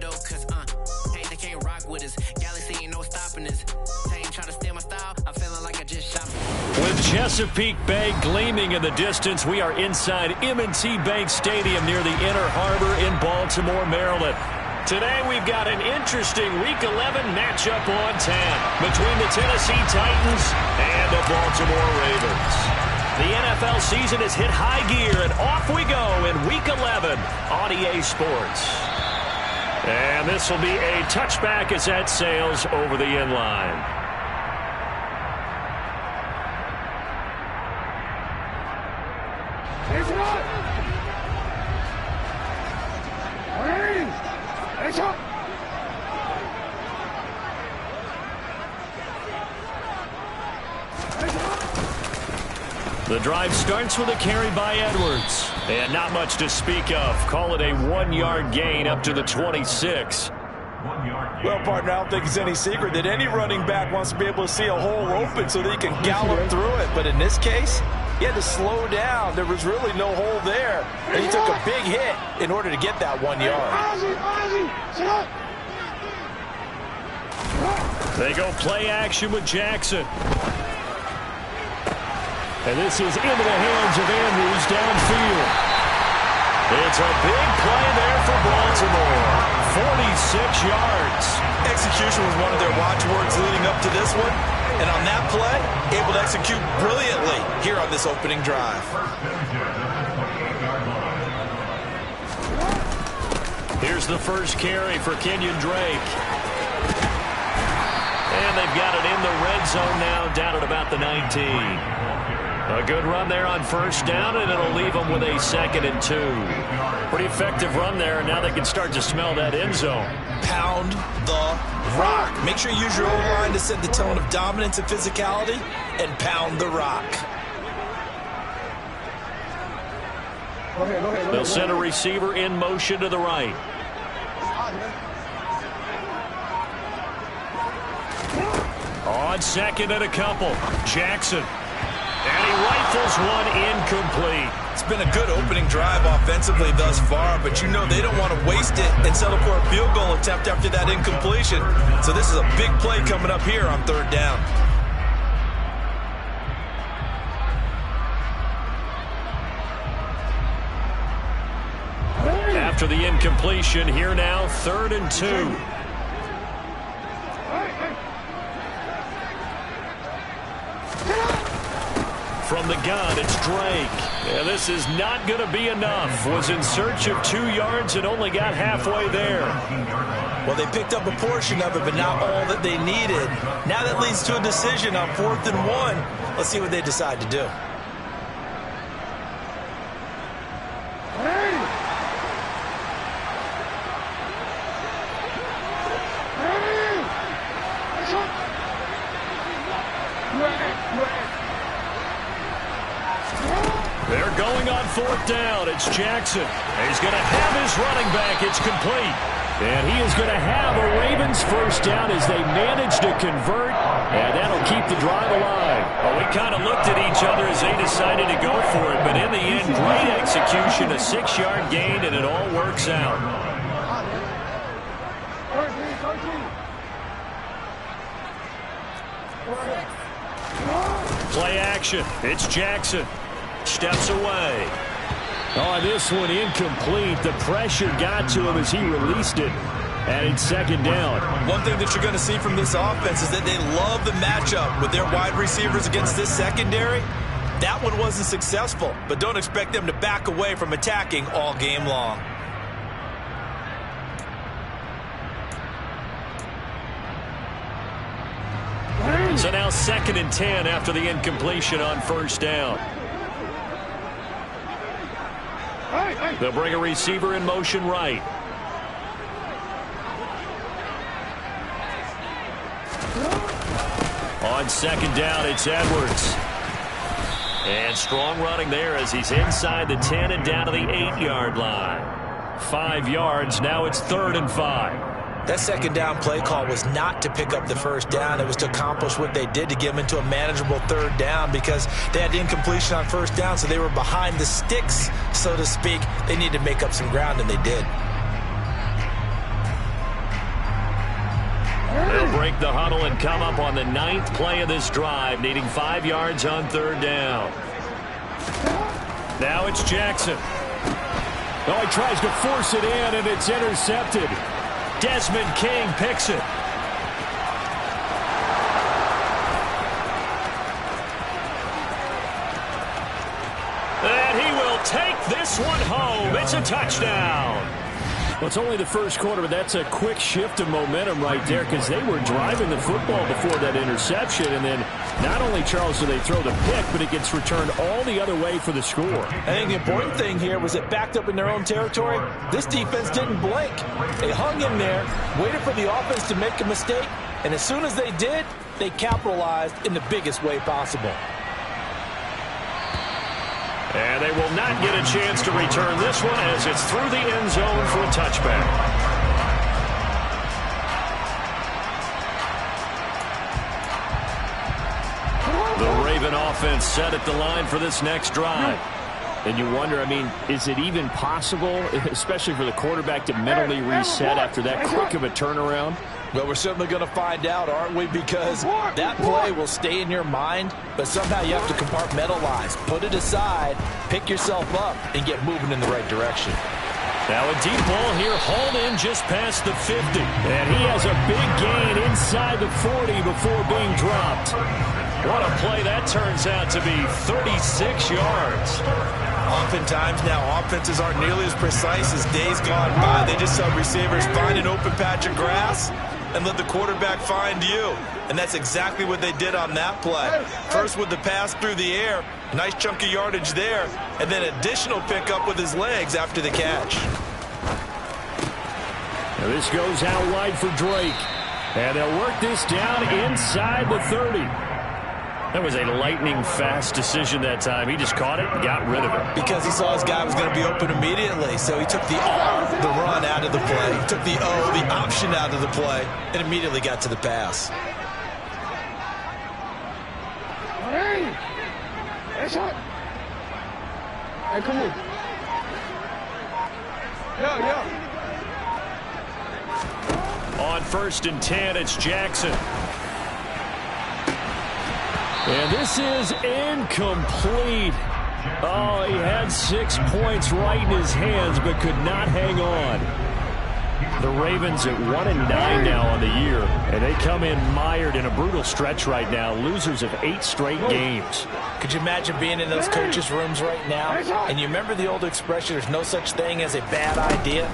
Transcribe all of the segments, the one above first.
though, cause, hey, they can't rock with us. Galaxy ain't no stopping us. Team try to steal my style, I'm feeling like I just shot. With Chesapeake Bay gleaming in the distance, we are inside M&T Bank Stadium near the Inner Harbor in Baltimore, Maryland. Today we've got an interesting Week 11 matchup on tap between the Tennessee Titans and the Baltimore Ravens. The NFL season has hit high gear, and off we go in Week 11 on EA Sports. And this will be a touchback as that sails over the end line. The drive starts with a carry by Edwards. And not much to speak of. Call it a 1-yard gain up to the 26. Well, partner, I don't think it's any secret that any running back wants to be able to see a hole open so that he can gallop through it. But in this case, he had to slow down. There was really no hole there. And he took a big hit in order to get that 1 yard. They go play action with Jackson. And this is into the hands of Andrews downfield. It's a big play there for Baltimore. 46 yards. Execution was one of their watchwords leading up to this one. And on that play, able to execute brilliantly here on this opening drive. Here's the first carry for Kenyon Drake. And they've got it in the red zone now, down at about the 19. A good run there on first down, and it'll leave them with a 2nd and 2. Pretty effective run there, and now they can start to smell that end zone. Pound the rock. Make sure you use your O-line to set the tone of dominance and physicality, and pound the rock. They'll send a receiver in motion to the right. On 2nd and a couple, Jackson. And he rifles one incomplete. It's been a good opening drive offensively thus far, but you know they don't want to waste it and settle for a field goal attempt after that incompletion. So this is a big play coming up here on 3rd down. After the incompletion, here now, 3rd and 2. From the gun, it's Drake. Yeah, this is not going to be enough. Was in search of 2 yards and only got halfway there. Well, they picked up a portion of it, but not all that they needed. Now that leads to a decision on 4th and 1. Let's see what they decide to do. They're going on 4th down. It's Jackson. He's going to have his running back. It's complete. And he is going to have a Ravens first down as they manage to convert. And that'll keep the drive alive. Well, we kind of looked at each other as they decided to go for it. But in the end, great execution, a 6-yard gain, and it all works out. Play action. It's Jackson. Steps away. Oh, this one incomplete. The pressure got to him as he released it. And it's 2nd down. One thing that you're going to see from this offense is that they love the matchup with their wide receivers against this secondary. That one wasn't successful, but don't expect them to back away from attacking all game long. So now 2nd and 10 after the incompletion on first down. They'll bring a receiver in motion right. On 2nd down, it's Edwards. And strong running there as he's inside the 10 and down to the 8-yard line. 5 yards, now it's 3rd and 5. That 2nd down play call was not to pick up the first down. It was to accomplish what they did to get them into a manageable 3rd down because they had incompletion on first down, so they were behind the sticks, so to speak. They needed to make up some ground, and they did. break the huddle and come up on the 9th play of this drive, needing 5 yards on 3rd down. Now it's Jackson. Oh, he tries to force it in, and it's intercepted. Desmond King picks it. And he will take this one home. It's a touchdown. Well, it's only the first quarter, but that's a quick shift of momentum right there because they were driving the football before that interception. And then not only, Charles, do they throw the pick, but it gets returned all the other way for the score. I think the important thing here was it backed up in their own territory. This defense didn't blink. They hung in there, waited for the offense to make a mistake, and as soon as they did, they capitalized in the biggest way possible. And they will not get a chance to return this one as it's through the end zone for a touchback. The Raven offense set at the line for this next drive. And you wonder, I mean, is it even possible, especially for the quarterback, to mentally reset after that quick of a turnaround? Well, we're certainly going to find out, aren't we? Because that play will stay in your mind, but somehow you have to compartmentalize. Put it aside, pick yourself up, and get moving in the right direction. Now a deep ball here, hauled in just past the 50. And he has a big gain inside the 40 before being dropped. What a play that turns out to be, 36 yards. Oftentimes now, offenses aren't nearly as precise as days gone by. They just have receivers find an open patch of grass and let the quarterback find you. And that's exactly what they did on that play. First with the pass through the air, nice chunk of yardage there, and then additional pickup with his legs after the catch. Now this goes out wide for Drake. And they'll work this down inside the 30. That was a lightning-fast decision that time. He just caught it and got rid of it. Because he saw his guy was going to be open immediately, so he took the R, the run, out of the play. He took the O, the option, out of the play, and immediately got to the pass. Hey, shot. Hey, come on. On 1st and 10, it's Jackson. And this is incomplete. Oh, he had 6 points right in his hands, but could not hang on. The Ravens at 1-9 now on the year, and they come in mired in a brutal stretch right now, losers of 8 straight games. Could you imagine being in those coaches' rooms right now? And you remember the old expression, there's no such thing as a bad idea?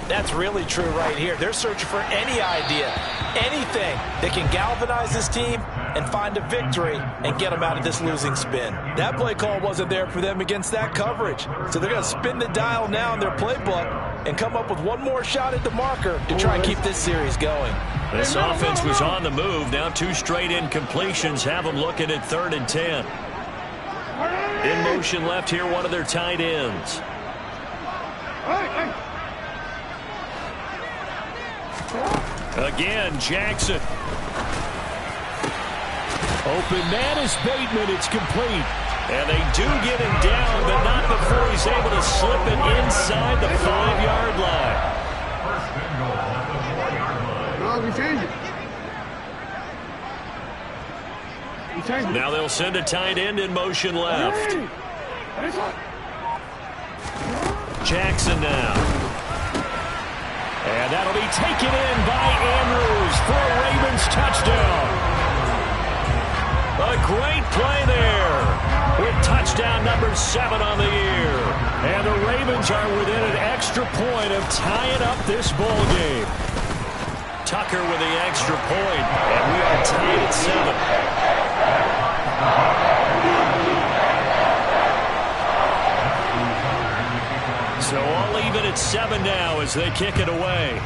That's really true right here. They're searching for any idea, anything that can galvanize this team and find a victory and get them out of this losing spin. That play call wasn't there for them against that coverage. So they're going to spin the dial now in their playbook and come up with one more shot at the marker to try and keep this series going. This offense was on the move. Now 2 straight incompletions have them looking at 3rd and 10. In motion left here, one of their tight ends. Again, Jackson. Open man is Bateman. It's complete. And they do get him down, but not before he's able to slip it inside the 5-yard line. Now they'll send a tight end in motion left. Jackson now. And that'll be taken in by Andrews for a Ravens touchdown. A great play there with touchdown number 7 on the year. And the Ravens are within an extra point of tying up this ball game. Tucker with the extra point, and we are tied at 7. So I'll leave it at 7 now as they kick it away.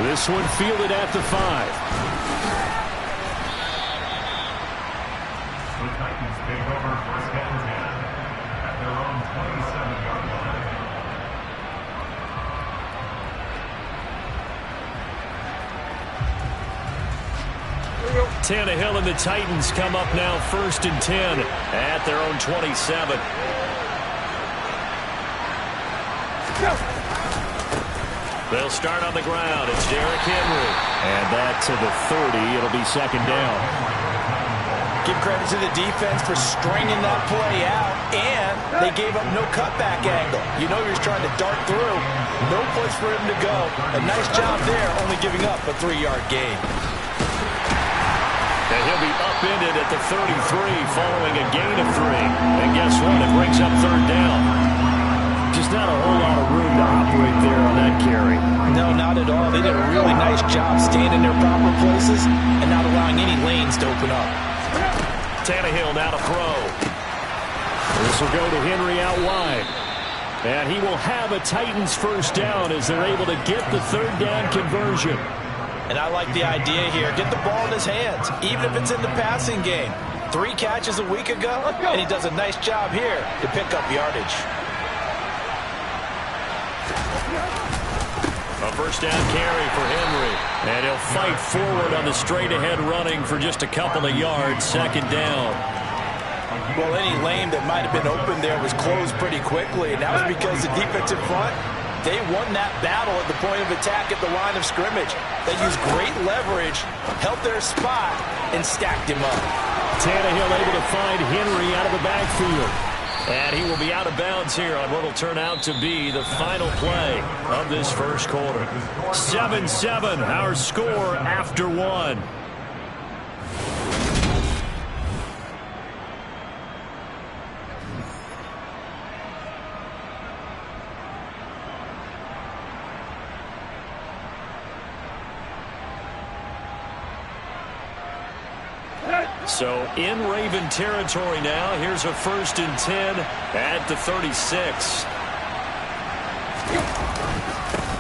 This one fielded at the 5. The Titans take over 1st and 10 at their own 27-yard line. Tannehill and the Titans come up now 1st and 10 at their own 27. They'll start on the ground. It's Derrick Henry. And that to the 30. It'll be second down. Give credit to the defense for stringing that play out, and they gave up no cutback angle. You know you're trying to dart through. No place for him to go. A nice job there, only giving up a 3-yard gain. And he'll be upended at the 33 following a gain of 3. And guess what? It brings up third down. Just not a whole lot of room to operate there on that carry. No, not at all. They did a really nice job staying in their proper places and not allowing any lanes to open up. Tannehill now to throw. This will go to Henry out wide. And he will have a Titans first down as they're able to get the third down conversion. And I like the idea here. Get the ball in his hands, even if it's in the passing game. 3 catches a week ago, and he does a nice job here to pick up yardage. A first down carry for Henry. And he'll fight forward on the straight-ahead running for just a couple of yards. Second down. Well, any lane that might have been open there was closed pretty quickly, and that was because the defensive front, they won that battle at the point of attack at the line of scrimmage. They used great leverage, held their spot, and stacked him up. Tannehill able to find Henry out of the backfield. And he will be out of bounds here on what will turn out to be the final play of this first quarter. 7-7, our score after 1. So in Raven territory now. Here's a 1st and 10 at the 36.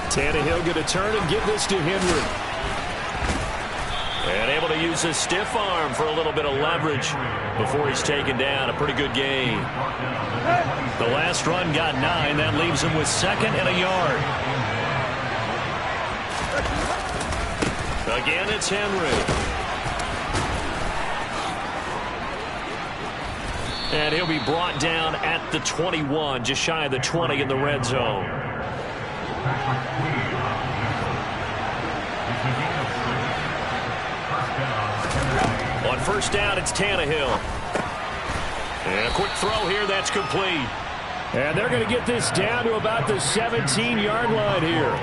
Tannehill going to turn and give this to Henry. And able to use his stiff arm for a little bit of leverage before he's taken down. A pretty good gain. The last run got 9. That leaves him with 2nd and a yard. Again, it's Henry. And he'll be brought down at the 21, just shy of the 20 in the red zone. On first down, it's Tannehill. And a quick throw here, that's complete. And they're going to get this down to about the 17-yard line here.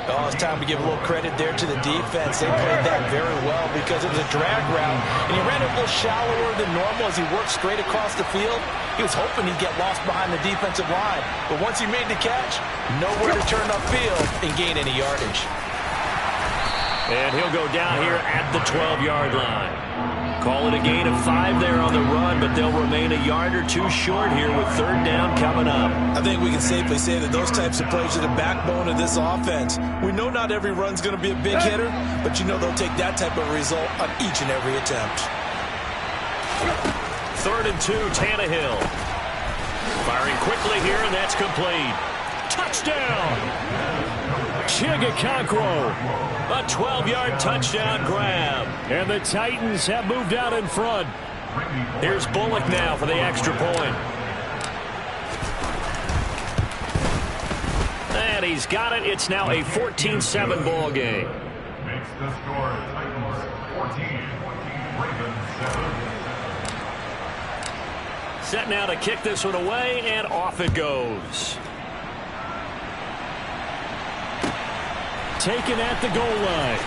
Oh, it's time to give a little credit there to the defense. They played that very well because it was a drag route, and he ran it a little shallower than normal as he worked straight across the field. He was hoping he'd get lost behind the defensive line, but once he made the catch, nowhere to turn upfield and gain any yardage. And he'll go down here at the 12-yard line. Call it a gain of 5 there on the run, but they'll remain a yard or 2 short here with third down coming up. I think we can safely say that those types of plays are the backbone of this offense. We know not every run's going to be a big hitter, but you know they'll take that type of result on each and every attempt. 3rd and 2, Tannehill. Firing quickly here, and that's complete. Touchdown! Chigga-Conqueror. A 12-yard touchdown grab. And the Titans have moved out in front. Here's Bullock now for the extra point. And he's got it. It's now a 14-7 ball game. Makes the score Titans 14, Ravens 7. Set now to kick this one away, and off it goes. Taken at the goal line.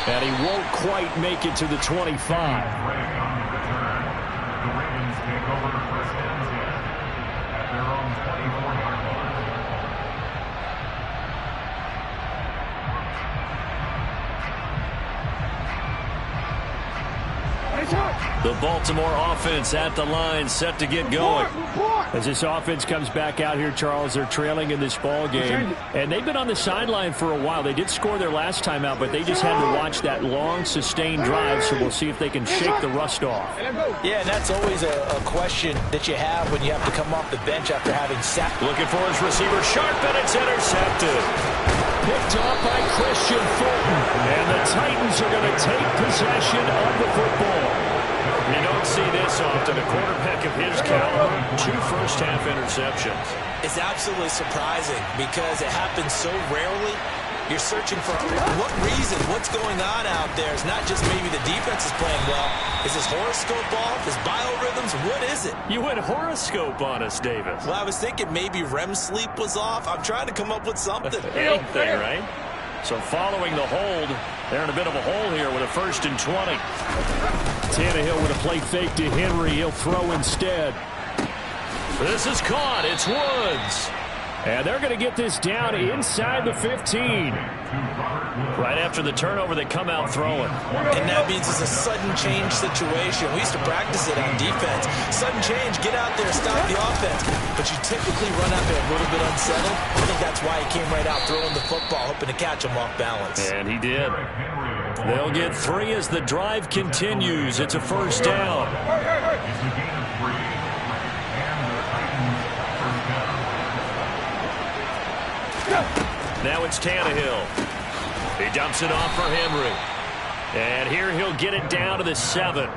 And he won't quite make it to the 25. On the return, the Ravens take over 1st and 10 at their own 24-yard line. The Baltimore offense at the line, set to get going. As this offense comes back out here, Charles, they're trailing in this ball game. And they've been on the sideline for a while. They did score their last time out, but they just had to watch that long, sustained drive, so we'll see if they can shake the rust off. Yeah, and that's always a question that you have when you have to come off the bench after having sat. Looking for his receiver, sharp, and it's intercepted. Picked off by Christian Fulton. And the Titans are going to take possession of the football. You know, don't see this often. A quarterback of his caliber, 2 first-half interceptions. It's absolutely surprising because it happens so rarely. You're searching for what reason, what's going on out there. It's not just maybe the defense is playing well. Is his horoscope off? His biorhythms? What is it? You went horoscope on us, Davis. Well, I was thinking maybe REM sleep was off. I'm trying to come up with something. Anything, right? So following the hold, they're in a bit of a hole here with a 1st and 20. Tannehill with a play fake to Henry. He'll throw instead. This is caught. It's Woods. And they're going to get this down inside the 15. Right after the turnover, they come out throwing. And that means it's a sudden change situation. We used to practice it on defense. Sudden change, get out there, stop the offense. But you typically run out there a little bit unsettled. I think that's why he came right out throwing the football, hoping to catch him off balance. And he did. They'll get 3 as the drive continues. It's a 1st down. Now it's Tannehill. He dumps it off for Henry. And here he'll get it down to the 7.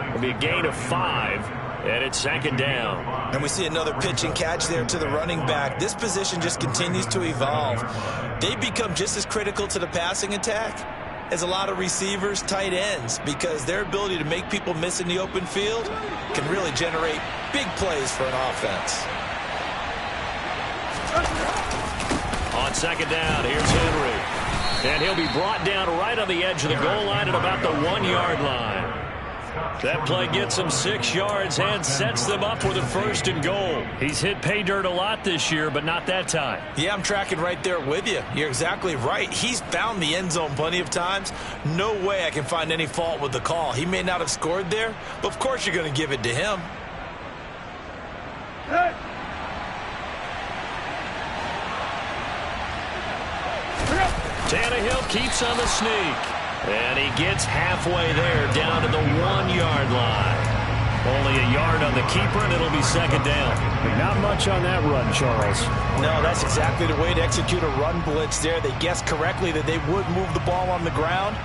It'll be a gain of 5, and it's 2nd down. And we see another pitch and catch there to the running back. This position just continues to evolve. They become just as critical to the passing attack as a lot of receivers, tight ends, because their ability to make people miss in the open field can really generate big plays for an offense. On 2nd down, here's Henry. And he'll be brought down right on the edge of the goal line at about the 1-yard line. That play gets him 6 yards and sets them up with a 1st and goal. He's hit pay dirt a lot this year, but not that time. Yeah, I'm tracking right there with you. You're exactly right. He's found the end zone plenty of times. No way I can find any fault with the call. He may not have scored there, but of course you're going to give it to him. Tannehill keeps on the sneak. And he gets halfway there, down to the 1-yard line. Only a yard on the keeper, and it'll be 2nd down. Not much on that run, Charles. No, that's exactly the way to execute a run blitz there. They guessed correctly that they would move the ball on the ground,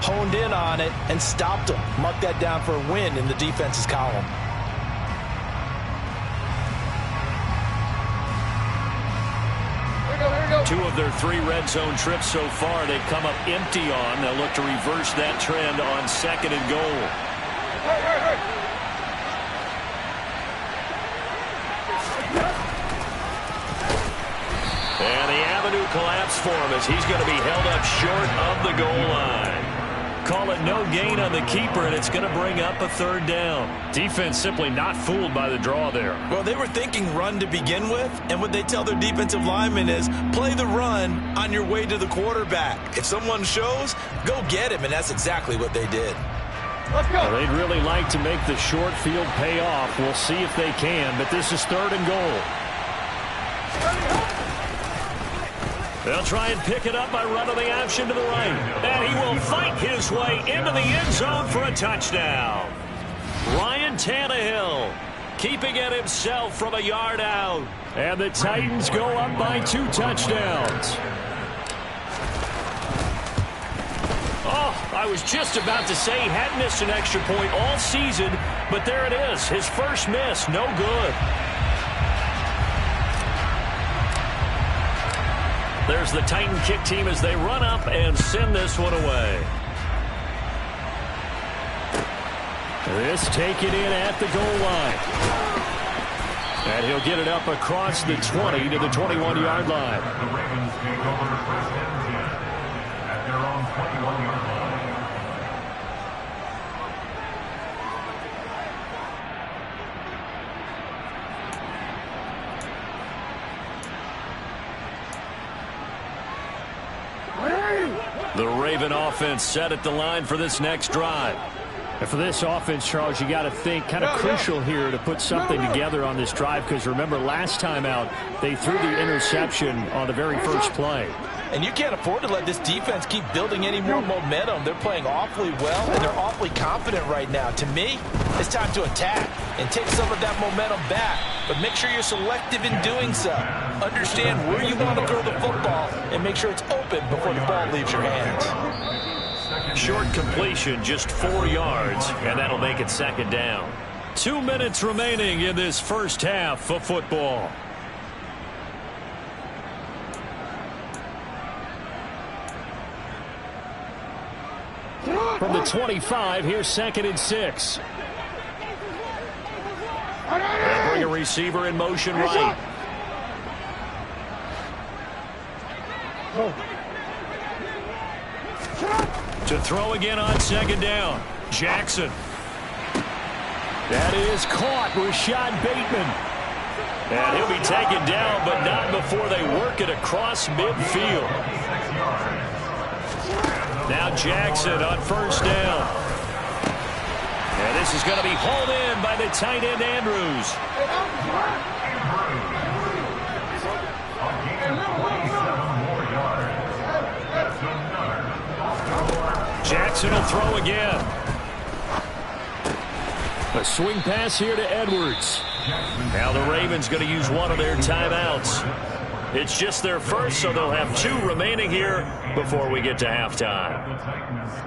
honed in on it, and stopped them. Mark that down for a win in the defense's column. Two of their 3 red zone trips so far, they've come up empty on. They'll look to reverse that trend on 2nd and goal. And the avenue collapsed for him as he's going to be held up short of the goal line. Call it no gain on the keeper, and it's going to bring up a 3rd down. Defense simply not fooled by the draw there. Well, they were thinking run to begin with, and what they tell their defensive linemen is play the run on your way to the quarterback. If someone shows, go get him, and that's exactly what they did. Let's go. Well, they'd really like to make the short field pay off. We'll see if they can, but this is 3rd and goal. They'll try and pick it up by running the option to the right. And he will fight his way into the end zone for a touchdown. Ryan Tannehill keeping it himself from a yard out. And the Titans go up by 2 touchdowns. Oh, I was just about to say he hadn't missed an extra point all season, but there it is. His first miss, no good. There's the Titan kick team as they run up and send this one away. This taken in at the goal line. And he'll get it up across the 20 to the 21-yard line. The Ravens take over 1st and 10 at their own 21-yard line. The Raven offense set at the line for this next drive. And for this offense, Charles, you got to think kind of crucial here to put something together on this drive, because remember last time out they threw the interception on the very first play. And you can't afford to let this defense keep building any more momentum. They're playing awfully well, and they're awfully confident right now. To me, it's time to attack and take some of that momentum back. But make sure you're selective in doing so. Understand where you want to throw the football and make sure it's open before the ball leaves your hands. Short completion, just 4 yards, and that'll make it second down. 2 minutes remaining in this first half of football. From the 25, here's 2nd and 6. They'll bring a receiver in motion right. To throw again on 2nd down. Jackson. That is caught. Rashad Bateman. And he'll be taken down, but not before they work it across midfield. Now Jackson on 1st down. And this is going to be hauled in by the tight end Andrews. Jackson will throw again. A swing pass here to Edwards. Now the Ravens going to use one of their timeouts. It's just their first, so they'll have 2 remaining here before we get to halftime.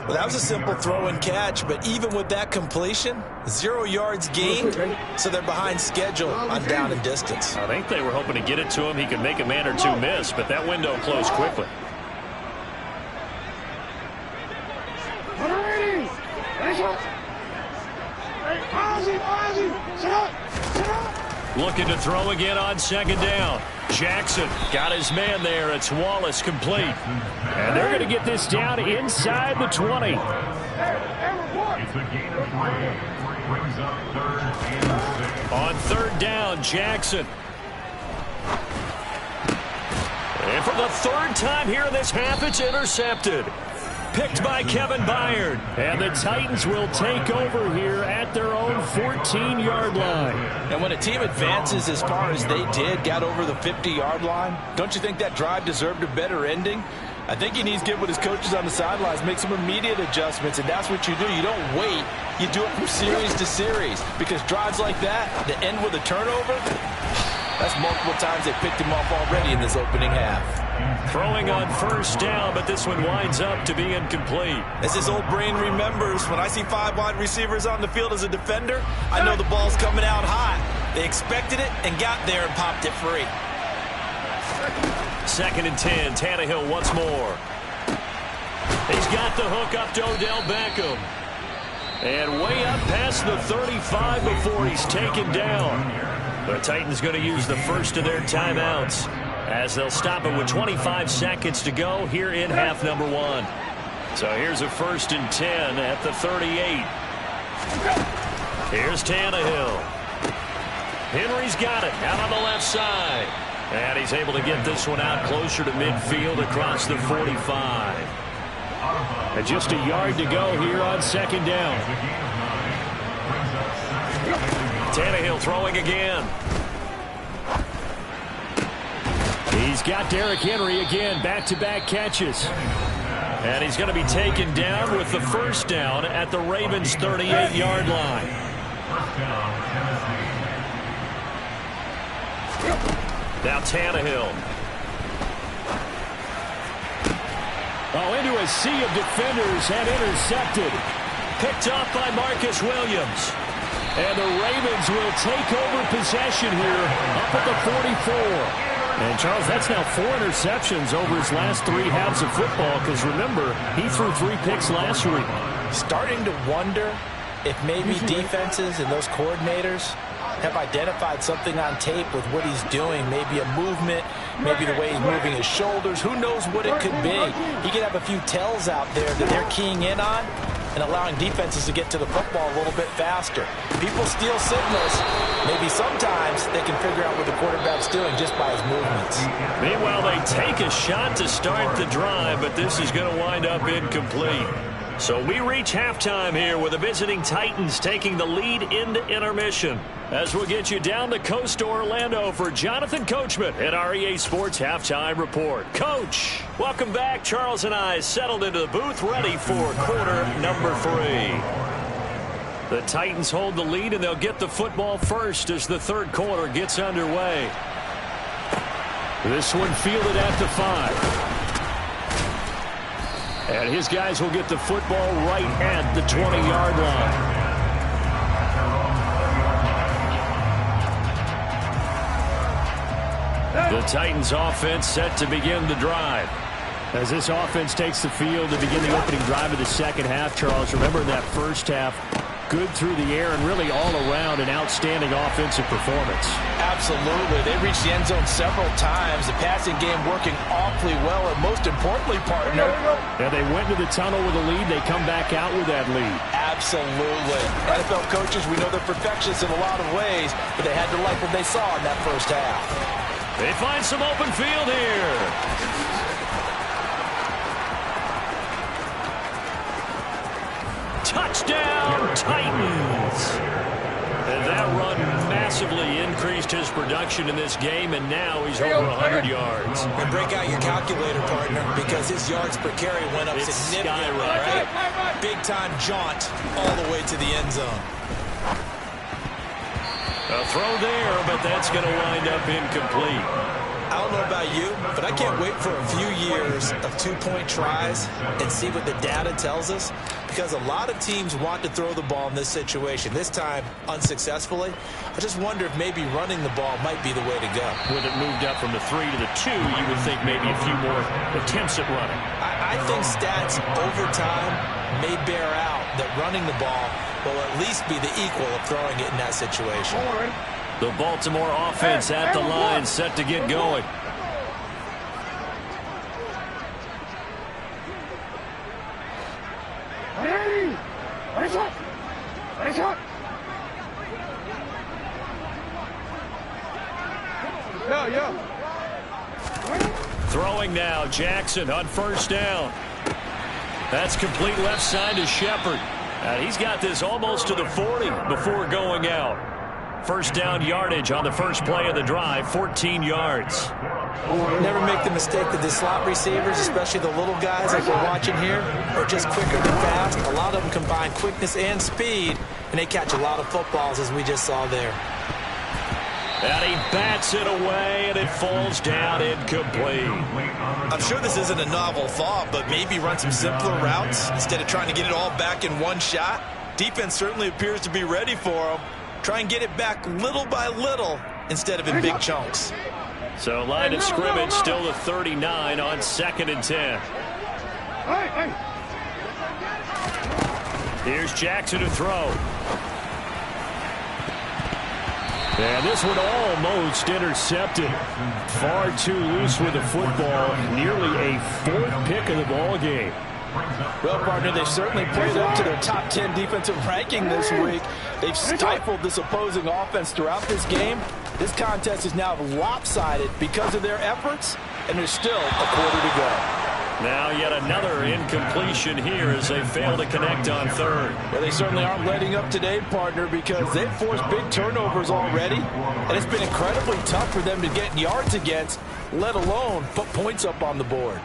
Well, that was a simple throw and catch, but even with that completion, 0 yards gained, so they're behind schedule on down and distance. I think they were hoping to get it to him. He could make a man or 2 miss, but that window closed quickly. Looking to throw again on 2nd down. Jackson got his man there. It's Wallace complete. And they're going to get this down inside the 20. It's a gain of 3. Brings up 3rd and 6. On 3rd down, Jackson. And for the 3rd time here in this half, it's intercepted. Picked by Kevin Byard. And the Titans will take over here at their own 14-yard line. And when a team advances as far as they did, got over the 50-yard line, don't you think that drive deserved a better ending? I think he needs to get with his coaches on the sidelines, make some immediate adjustments, and that's what you do. You don't wait. You do it from series to series, because drives like that, that end with a turnover, that's multiple times they picked him off already in this opening half. Throwing on 1st down, but this one winds up to be incomplete. As his old brain remembers, when I see 5 wide receivers on the field as a defender, I know the ball's coming out hot. They expected it and got there and popped it free. 2nd and 10, Tannehill once more. He's got the hook up to Odell Beckham. And way up past the 35 before he's taken down. The Titans going to use the first of their timeouts, as they'll stop it with 25 seconds to go here in half number 1. So here's a 1st and 10 at the 38. Here's Tannehill. Henry's got it out on the left side. And he's able to get this one out closer to midfield across the 45. And just a yard to go here on 2nd down. Tannehill throwing again. He's got Derrick Henry again, back-to-back catches. And he's going to be taken down with the 1st down at the Ravens' 38-yard line. Now Tannehill. Oh, into a sea of defenders and intercepted. Picked off by Marcus Williams. And the Ravens will take over possession here up at the 44. And, Charles, that's now 4 interceptions over his last 3 halves of football, because, remember, he threw 3 picks last week. Starting to wonder if maybe defenses and those coordinators have identified something on tape with what he's doing, maybe a movement, maybe the way he's moving his shoulders. Who knows what it could be? He could have a few tells out there that they're keying in on and allowing defenses to get to the football a little bit faster. People steal signals. Maybe sometimes they can figure out what the quarterback's doing just by his movements. Meanwhile, they take a shot to start the drive, but this is going to wind up incomplete. So we reach halftime here with the visiting Titans taking the lead into intermission. As we'll get you down the coast to Orlando for Jonathan Coachman at our EA Sports Halftime Report. Coach, welcome back. Charles and I settled into the booth ready for quarter number 3. The Titans hold the lead, and they'll get the football first as the 3rd quarter gets underway. This one fielded at the 5. And his guys will get the football right at the 20-yard line. The Titans offense set to begin the drive. As this offense takes the field to begin the opening drive of the second half, Charles, remember in that first half, good through the air and really all around an outstanding offensive performance. Absolutely. They reached the end zone several times. The passing game working awfully well, and most importantly, partner. Yeah, they went to the tunnel with a lead. They come back out with that lead. Absolutely. NFL coaches, we know they're perfectionists in a lot of ways, but they had to like what they saw in that first half. They find some open field here. Touchdown, Titans. And that run massively increased his production in this game, and now he's over 100 yards. And break out your calculator, partner, because his yards per carry went up significantly. Right? Big-time jaunt all the way to the end zone. A throw there, but that's going to wind up incomplete. I don't know about you, but I can't wait for a few years of two-point tries and see what the data tells us, because a lot of teams want to throw the ball in this situation, this time unsuccessfully. I just wonder if maybe running the ball might be the way to go. With it moved up from the 3 to the 2, you would think maybe a few more attempts at running. I think stats over time may bear out that running the ball will at least be the equal of throwing it in that situation. The Baltimore offense at the line, set to get going. Throwing now, Jackson on first down. That's complete left side to Shepard. He's got this almost to the 40 before going out. First down yardage on the first play of the drive, 14 yards. Never make the mistake that the slot receivers, especially the little guys like we're watching here, are just quicker than fast. A lot of them combine quickness and speed, and they catch a lot of footballs, as we just saw there. And he bats it away, and it falls down incomplete. I'm sure this isn't a novel thought, but maybe run some simpler routes instead of trying to get it all back in one shot. Defense certainly appears to be ready for them. Try and get it back little by little instead of in big chunks. So line of scrimmage still the 39 on 2nd and 10. Here's Jackson to throw. And this one almost intercepted. Far too loose with the football. Nearly a 4th pick of the ball game. Well, partner, they've certainly played up to their top 10 defensive ranking this week. They've stifled this opposing offense throughout this game. This contest is now lopsided because of their efforts, and there's still a quarter to go. Now yet another incompletion here as they fail to connect on 3rd. Well, they certainly aren't letting up today, partner, because they've forced big turnovers already, and it's been incredibly tough for them to get yards against, let alone put points up on the board.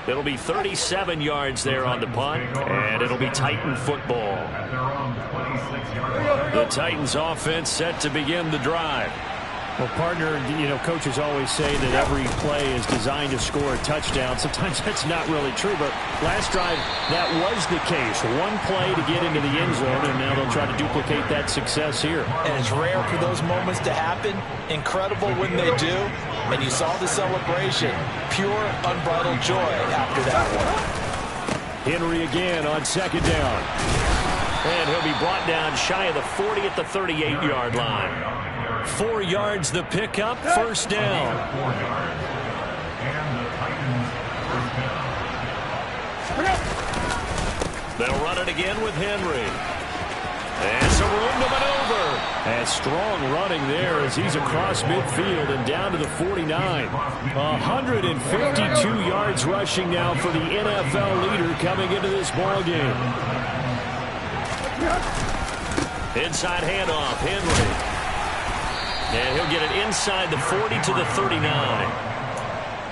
It'll be 37 yards there on the punt, and it'll be Titan football. The Titans offense set to begin the drive. Well, partner, you know, coaches always say that every play is designed to score a touchdown. Sometimes that's not really true, but last drive, that was the case. One play to get into the end zone, and now they'll try to duplicate that success here. And it's rare for those moments to happen. Incredible when they do. And you saw the celebration. Pure, unbridled joy after that one. Henry again on 2nd down. And he'll be brought down shy of the 40 at the 38-yard line. 4 yards the pickup, first down. They'll run it again with Henry. And some room to maneuver. And strong running there as he's across midfield and down to the 49. 152 yards rushing now for the NFL leader coming into this ball game. Inside handoff, Henry. And he'll get it inside the 40 to the 39.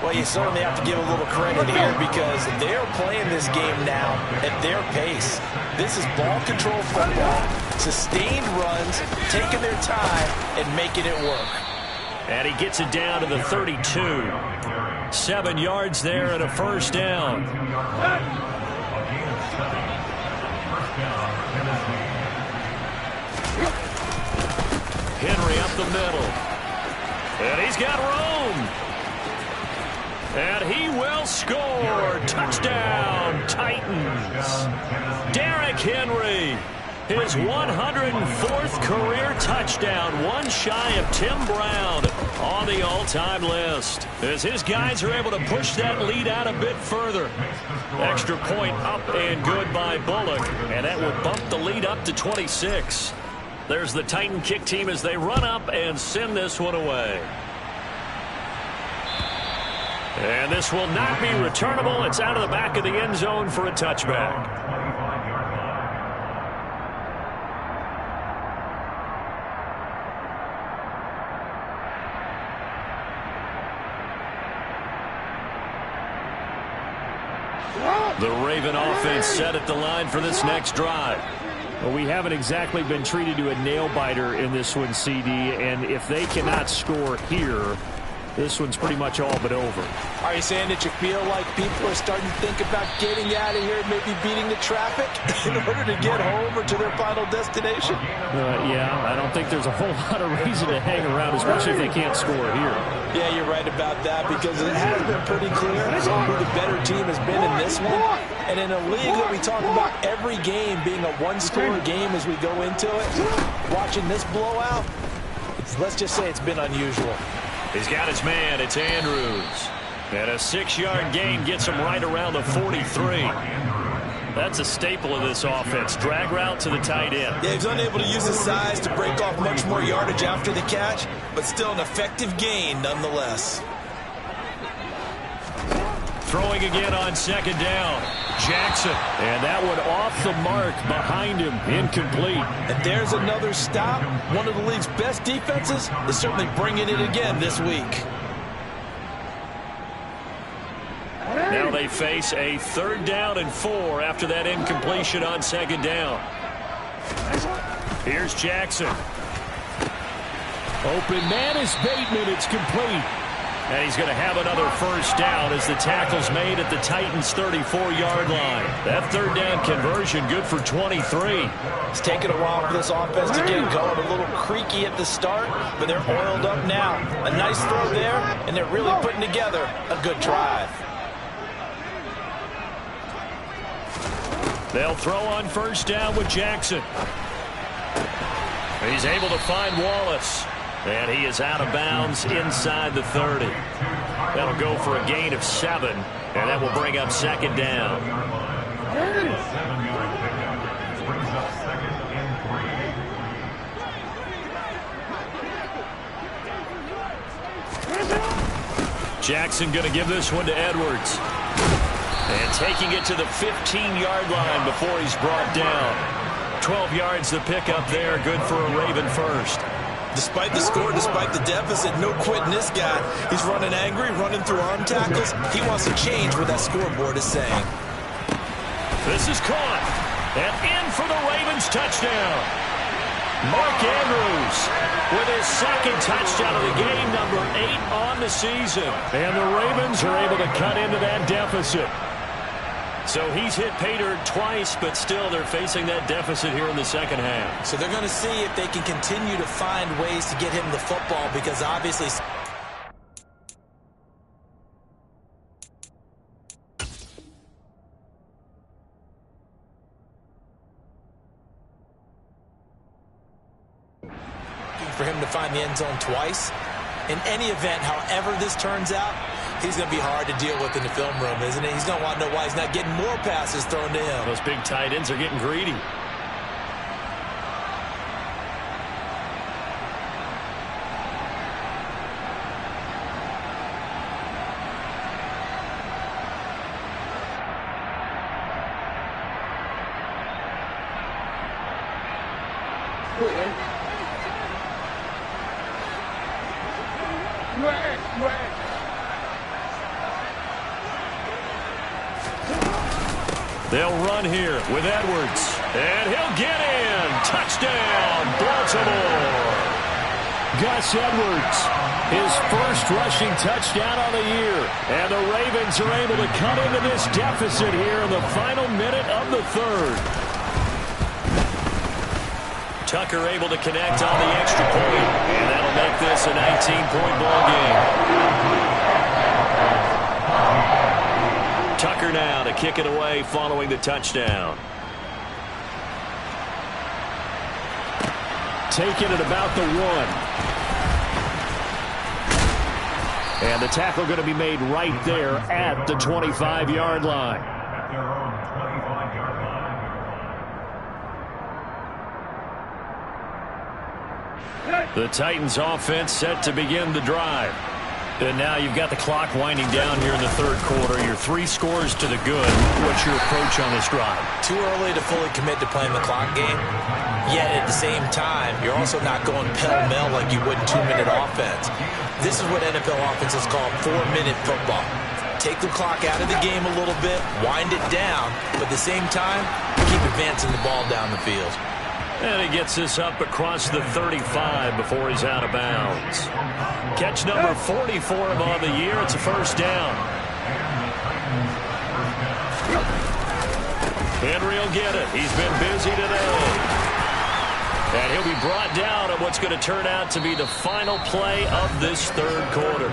Well, you certainly have to give a little credit here because they're playing this game now at their pace. This is ball control football, sustained runs, taking their time and making it work. And he gets it down to the 32. 7 yards there and a first down. Henry up the middle. And he's got room. And he will score. Touchdown, Titans. Derrick Henry, his 104th career touchdown, one shy of Tim Brown on the all-time list, as his guys are able to push that lead out a bit further. Extra point up and good by Bullock, and that will bump the lead up to 26. There's the Titan kick team as they run up and send this one away. And this will not be returnable. It's out of the back of the end zone for a touchback. The Raven offense set at the line for this next drive. Well, we haven't exactly been treated to a nail-biter in this one, CD, and if they cannot score here, this one's pretty much all but over. Are you saying that you feel like people are starting to think about getting out of here and maybe beating the traffic in order to get home or to their final destination? Yeah, I don't think there's a whole lot of reason to hang around, especially if they can't score here. Yeah, you're right about that, because it has been pretty clear who the better team has been in this one. And in a league that we talk about every game being a one-score game as we go into it, watching this blowout, let's just say it's been unusual. He's got his man. It's Andrews. And a 6-yard gain gets him right around the 43. That's a staple of this offense. Drag route to the tight end. Yeah, he's unable to use his size to break off much more yardage after the catch, but still an effective gain nonetheless. Throwing again on second down. Jackson. And that one off the mark behind him. Incomplete. And there's another stop. One of the league's best defenses is certainly bringing it again this week. Now they face a 3rd down and 4 after that incompletion on second down. Here's Jackson. Open man is Bateman. It's complete. And he's going to have another first down as the tackle's made at the Titans' 34-yard line. That 3rd down conversion good for 23. It's taken a while for this offense to get going. A little creaky at the start, but they're oiled up now. A nice throw there, and they're really putting together a good drive. They'll throw on first down with Jackson. He's able to find Wallace. And he is out of bounds inside the 30. That'll go for a gain of 7. And that will bring up second down. Jackson going to give this one to Edwards. And taking it to the 15-yard line before he's brought down. 12 yards to pick up there. Good for a Raven first. Despite the score, despite the deficit, no quitting this guy. He's running angry, running through arm tackles. He wants to change what that scoreboard is saying. This is caught. And in for the Ravens touchdown. Mark Andrews with his 2nd touchdown of the game, number 8 on the season. And the Ravens are able to cut into that deficit. So he's hit pay dirt twice, but still they're facing that deficit here in the second half. So they're going to see if they can continue to find ways to get him the football, because obviously... for him to find the end zone twice. In any event, however this turns out, he's going to be hard to deal with in the film room, isn't he? He's going to want to know why he's not getting more passes thrown to him. Those big tight ends are getting greedy. They'll run here with Edwards. And he'll get in. Touchdown, Baltimore. Gus Edwards, his first rushing touchdown on the year. And the Ravens are able to cut into this deficit here in the final minute of the third. Tucker able to connect on the extra point, and that'll make this a 19-point ball game. Tucker now to kick it away following the touchdown. Taking it about the 1. And the tackle going to be made right there at the 25-yard line. At their own 25-yard line. The Titans offense set to begin the drive. And now you've got the clock winding down here in the third quarter. You're 3 scores to the good. What's your approach on this drive? Too early to fully commit to playing the clock game. Yet at the same time, you're also not going pell-mell like you would in 2-minute offense. This is what NFL offenses call 4-minute football. Take the clock out of the game a little bit, wind it down, but at the same time, keep advancing the ball down the field. And he gets this up across the 35 before he's out of bounds. Catch number 40 for him on the year. It's a first down. Henry will get it. He's been busy today. And he'll be brought down on what's going to turn out to be the final play of this third quarter.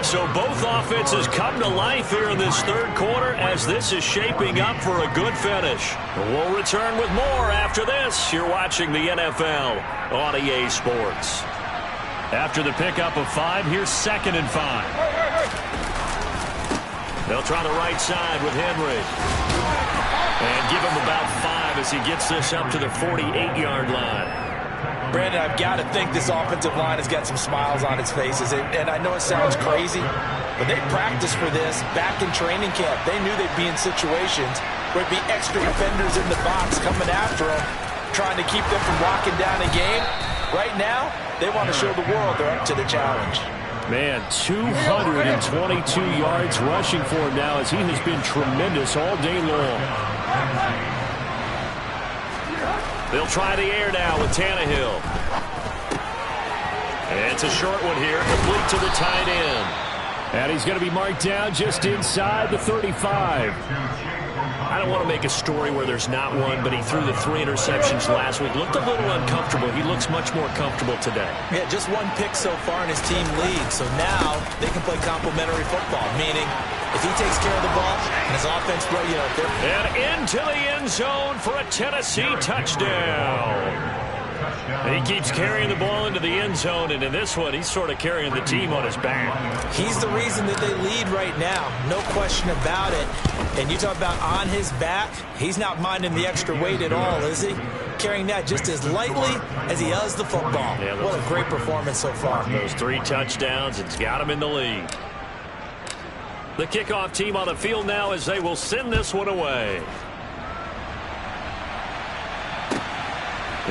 So both offenses come to life here in this third quarter as this is shaping up for a good finish. We'll return with more after this. You're watching the NFL on EA Sports. After the pickup of 5, here's 2nd and 5. They'll try the right side with Henry. And give him about 5 as he gets this up to the 48-yard line. Brandon, I've got to think this offensive line has got some smiles on its faces. And I know it sounds crazy, but they practiced for this back in training camp. They knew they'd be in situations where it'd be extra defenders in the box coming after them, trying to keep them from locking down a game. Right now, they want to show the world they're up to the challenge. Man, 222 yards rushing for him now as he has been tremendous all day long. They'll try the air now with Tannehill. And it's a short one here, complete to the tight end. And he's going to be marked down just inside the 35. I don't want to make a story where there's not one, but he threw the 3 interceptions last week. Looked a little uncomfortable. He looks much more comfortable today. Yeah, just 1 pick so far and his team leads. So now they can play complementary football, meaning if he takes care of the ball and his offense, and into the end zone for a Tennessee touchdown. And he keeps carrying the ball into the end zone, and in this one, he's sort of carrying the team on his back. He's the reason that they lead right now. No question about it. And you talk about on his back, he's not minding the extra weight at all, is he? Carrying that just as lightly as he does the football. Yeah, what a great performance so far. Those 3 touchdowns, it's got him in the lead. The kickoff team on the field now as they will send this one away.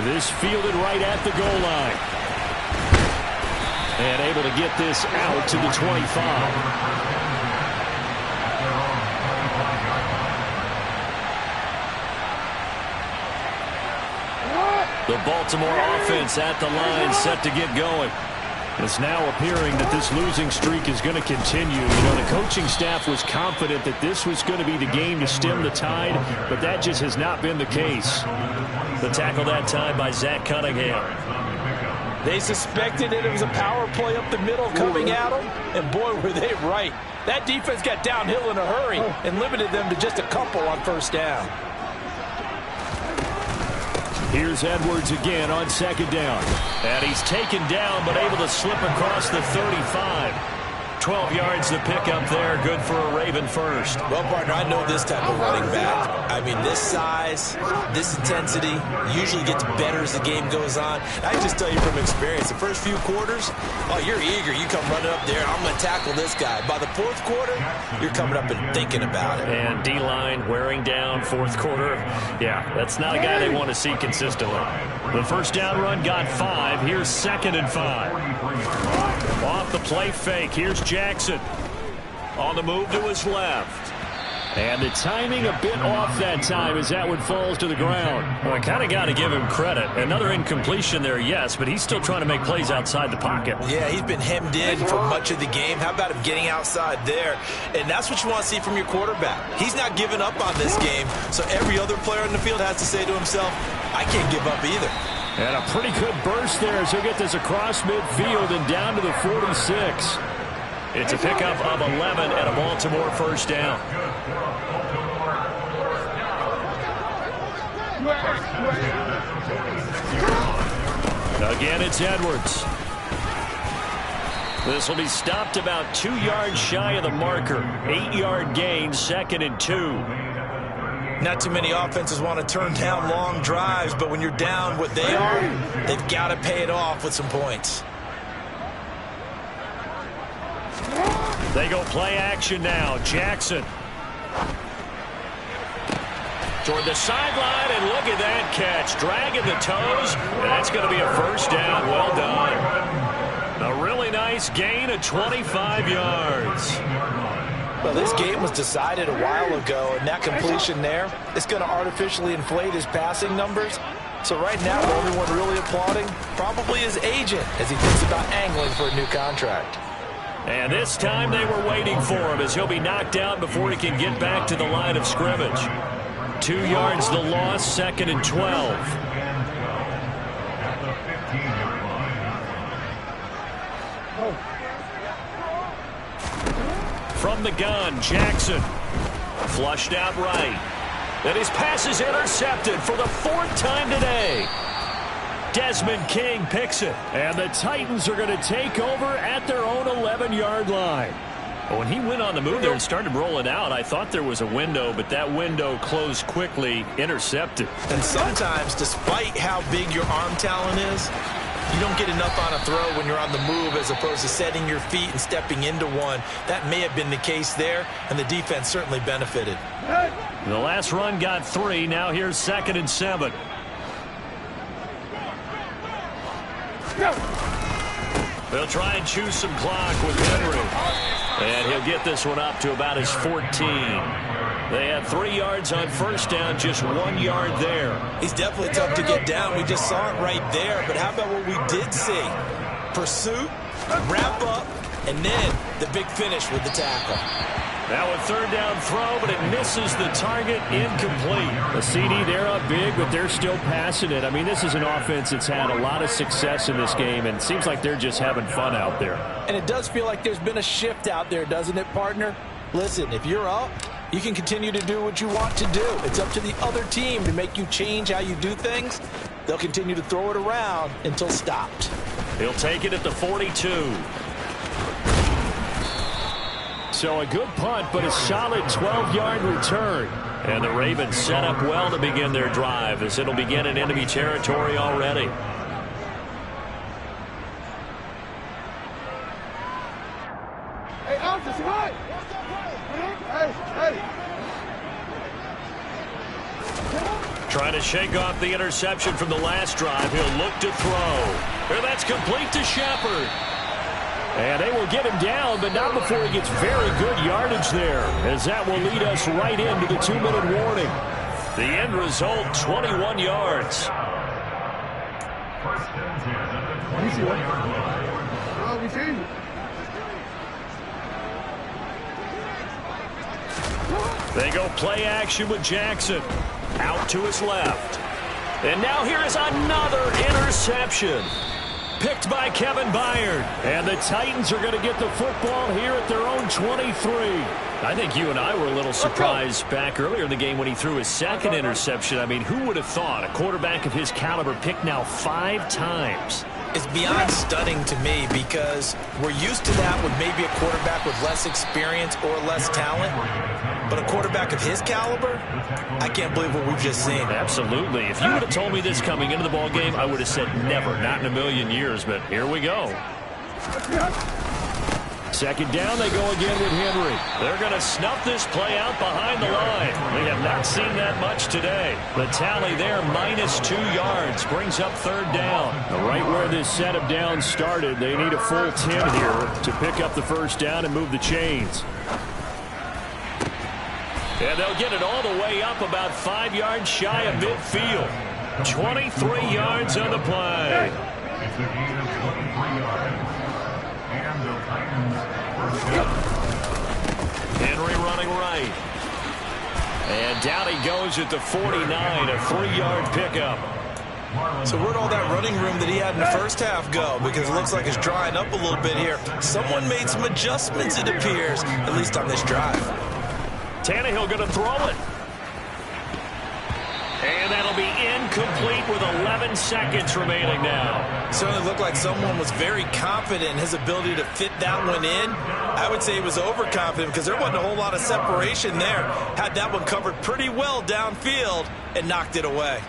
This fielded right at the goal line. And able to get this out to the 25. The Baltimore offense at the line set to get going. It's now appearing that this losing streak is going to continue. You know, the coaching staff was confident that this was going to be the game to stem the tide, but that just has not been the case. The tackle that time by Zach Cunningham. They suspected that it was a power play up the middle coming at them, and boy, were they right. That defense got downhill in a hurry and limited them to just a couple on first down. Here's Edwards again on 2nd down. And he's taken down but able to slip across the 35. 12 yards to pick up there. Good for a Raven first. Well, partner, I know this type of running back. I mean, this size, this intensity usually gets better as the game goes on. I just tell you from experience, the first few quarters, oh, you're eager. You come running up there, I'm going to tackle this guy. By the 4th quarter, you're coming up and thinking about it. And D-line wearing down 4th quarter. Yeah, that's not a guy they want to see consistently. The first down run got 5. Here's 2nd and 5. Off the play fake. Here's Jackson. On the move to his left. And the timing a bit off that time as that one falls to the ground. Well, I kind of got to give him credit. Another incompletion there, yes, but he's still trying to make plays outside the pocket. Yeah, he's been hemmed in for much of the game. How about him getting outside there? And that's what you want to see from your quarterback. He's not giving up on this game, so every other player in the field has to say to himself, I can't give up either. And a pretty good burst there as he'll get this across midfield and down to the 46. It's a pickup of 11 and a Baltimore first down. Again, it's Edwards. This will be stopped about 2 yards shy of the marker. 8-yard gain, 2nd and 2. Not too many offenses want to turn down long drives, but when you're down what they are, they've got to pay it off with some points. They go play action now. Jackson. Toward the sideline, and look at that catch. Dragging the toes, and that's going to be a first down. Well done. A really nice gain of 25 yards. Well, this game was decided a while ago, and that completion there is going to artificially inflate his passing numbers. So right now, the only one really applauding probably his agent as he thinks about angling for a new contract. And this time they were waiting for him as he'll be knocked out before he can get back to the line of scrimmage. 2 yards the loss, 2nd and 12. From the gun, Jackson. Flushed out right. And his pass is intercepted for the 4th time today. Desmond King picks it. And the Titans are going to take over at their own 11-yard line. When he went on the move there and started rolling out, I thought there was a window, but that window closed quickly, intercepted. And sometimes, despite how big your arm talent is, you don't get enough on a throw when you're on the move as opposed to setting your feet and stepping into one. That may have been the case there, and the defense certainly benefited. The last run got 3. Now here's 2nd and 7. They'll try and choose some clock with Henry. And he'll get this one up to about his 14. They had 3 yards on first down, just 1 yard there. He's definitely tough to get down. We just saw it right there. But how about what we did see? Pursuit, wrap up, and then the big finish with the tackle. Now a 3rd down throw, but it misses the target, incomplete. The CD, they're up big, but they're still passing it. I mean, this is an offense that's had a lot of success in this game, and it seems like they're just having fun out there. And it does feel like there's been a shift out there, doesn't it, partner? Listen, if you're up, you can continue to do what you want to do. It's up to the other team to make you change how you do things. They'll continue to throw it around until stopped. He'll take it at the 42. So a good punt, but a solid 12-yard return. And the Ravens set up well to begin their drive as it'll begin in enemy territory already. Hey, Altus, hey! Hey! Trying to shake off the interception from the last drive. He'll look to throw. And that's complete to Shepard. And they will get him down, but not before he gets very good yardage there, as that will lead us right into the 2-minute warning. The end result, 21 yards. They go play action with Jackson. Out to his left. And now here is another interception. Picked by Kevin Byard. And the Titans are going to get the football here at their own 23. I think you and I were a little surprised back earlier in the game when he threw his 2nd interception. I mean, who would have thought a quarterback of his caliber picked now 5 times? It's beyond stunning to me because we're used to that with maybe a quarterback with less experience or less talent. But a quarterback of his caliber, I can't believe what we've just seen. Absolutely. If you would have told me this coming into the ball game, I would have said never, not in a million years. But here we go. 2nd down, they go again with Henry. They're going to snuff this play out behind the line. We have not seen that much today. The tally there, -2 yards, brings up 3rd down. Right where this set of downs started, they need a full 10 here to pick up the first down and move the chains. And they'll get it all the way up about 5 yards shy of midfield. 23 yards on the play. It's a gain of 23 yards. And the Titans first down. Henry running right. And down he goes at the 49, a 3-yard pickup. So where'd all that running room that he had in the first half go? Because it looks like it's drying up a little bit here. Someone made some adjustments, it appears, at least on this drive. Tannehill going to throw it. And that'll be incomplete with 11 seconds remaining now. Certainly looked like someone was very confident in his ability to fit that one in. I would say he was overconfident because there wasn't a whole lot of separation there. Had that one covered pretty well downfield and knocked it away.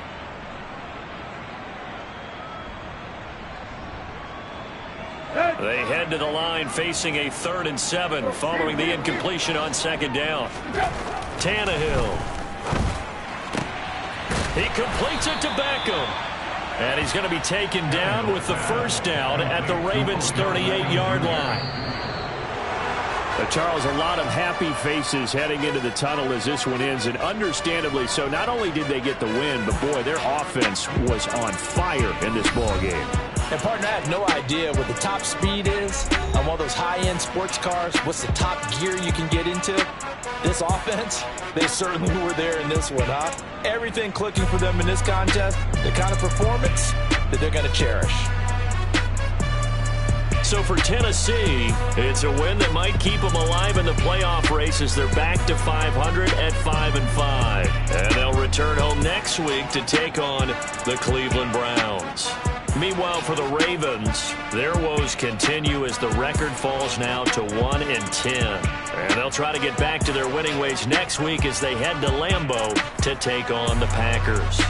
They head to the line facing a 3rd and 7 following the incompletion on 2nd down. Tannehill. He completes it to Beckham. And he's going to be taken down with the 1st down at the Ravens' 38-yard line. Charles, a lot of happy faces heading into the tunnel as this one ends, and understandably so. Not only did they get the win, but boy, their offense was on fire in this ball game. And, partner, I have no idea what the top speed is on one of those high-end sports cars. What's the top gear you can get into? This offense, they certainly were there in this one, huh? Everything clicking for them in this contest, the kind of performance that they're going to cherish. So for Tennessee, it's a win that might keep them alive in the playoff race as they're back to 500 at 5-5. And they'll return home next week to take on the Cleveland Browns. Meanwhile, for the Ravens, their woes continue as the record falls now to 1-10. And they'll try to get back to their winning ways next week as they head to Lambeau to take on the Packers.